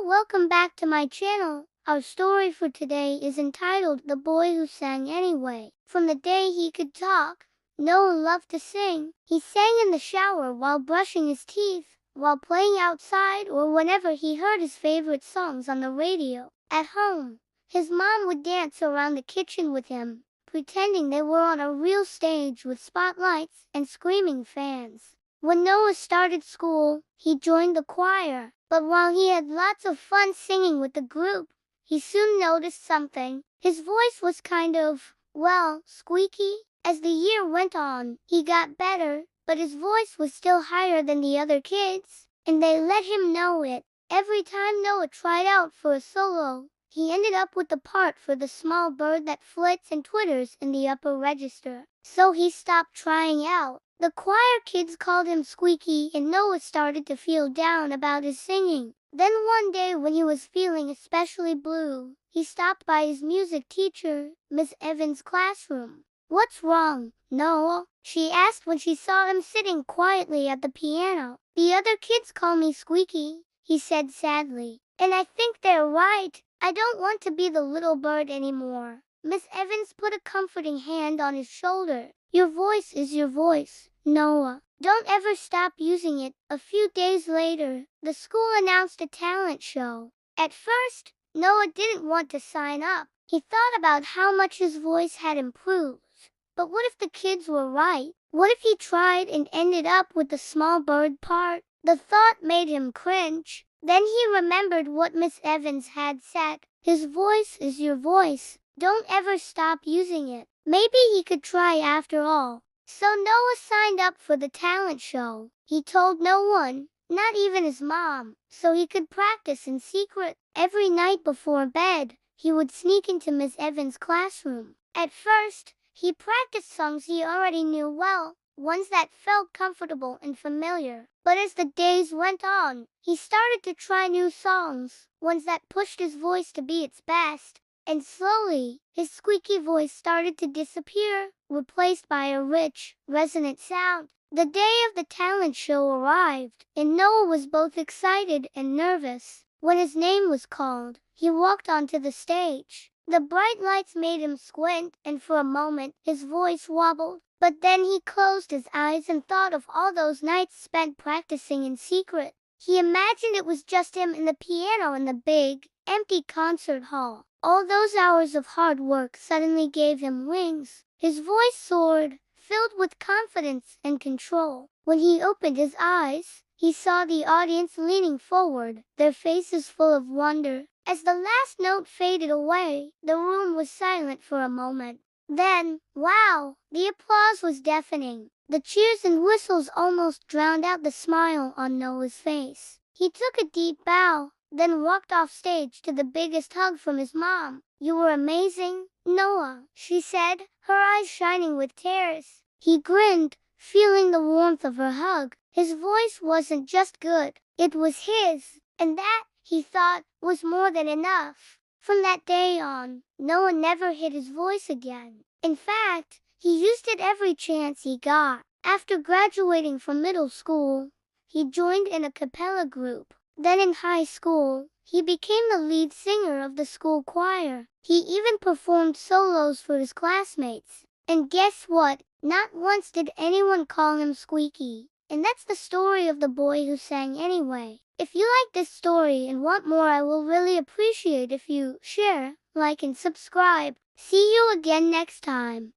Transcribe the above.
welcome back to my channel. Our story for today is entitled The Boy Who Sang Anyway. From the day he could talk, Noah loved to sing. He sang in the shower while brushing his teeth, while playing outside, or whenever he heard his favorite songs on the radio. At home, his mom would dance around the kitchen with him, pretending they were on a real stage with spotlights and screaming fans. When Noah started school, he joined the choir. But while he had lots of fun singing with the group, he soon noticed something. His voice was kind of, squeaky. As the year went on, he got better, but his voice was still higher than the other kids, and they let him know it. Every time Noah tried out for a solo, he ended up with the part for the small bird that flits and twitters in the upper register. So he stopped trying out. The choir kids called him Squeaky, and Noah started to feel down about his singing. Then one day when he was feeling especially blue, he stopped by his music teacher, Miss Evans' classroom. "What's wrong, Noah?" she asked when she saw him sitting quietly at the piano. "The other kids call me Squeaky," he said sadly. "And I think they're right. I don't want to be the little bird anymore." Miss Evans put a comforting hand on his shoulder. "Your voice is your voice, Noah. Don't ever stop using it." A few days later, the school announced a talent show. At first, Noah didn't want to sign up. He thought about how much his voice had improved. But what if the kids were right? What if he tried and ended up with the small bird part? The thought made him cringe. Then he remembered what Miss Evans had said. His voice is your voice. Don't ever stop using it. Maybe he could try after all. So Noah signed up for the talent show. He told no one, not even his mom, so he could practice in secret. Every night before bed, he would sneak into Miss Evans' classroom. At first, he practiced songs he already knew well, ones that felt comfortable and familiar. But as the days went on, he started to try new songs, ones that pushed his voice to be its best. And slowly, his squeaky voice started to disappear, replaced by a rich, resonant sound. The day of the talent show arrived, and Noah was both excited and nervous. When his name was called, he walked onto the stage. The bright lights made him squint, and for a moment, his voice wobbled. But then he closed his eyes and thought of all those nights spent practicing in secret. He imagined it was just him and the piano in the big, empty concert hall. All those hours of hard work suddenly gave him wings. His voice soared, filled with confidence and control. When he opened his eyes, he saw the audience leaning forward, their faces full of wonder. As the last note faded away, the room was silent for a moment. Then, wow! The applause was deafening. The cheers and whistles almost drowned out the smile on Noah's face. He took a deep bow, then walked off stage to the biggest hug from his mom. "You were amazing, Noah," she said, her eyes shining with tears. He grinned, feeling the warmth of her hug. His voice wasn't just good, it was his, and that, he thought, was more than enough. From that day on, Noah never hid his voice again. In fact, he used it every chance he got. After graduating from middle school, he joined in a cappella group. Then in high school, he became the lead singer of the school choir. He even performed solos for his classmates. And guess what? Not once did anyone call him Squeaky. And that's the story of the boy who sang anyway. If you like this story and want more, I will really appreciate if you share, like, and subscribe. See you again next time.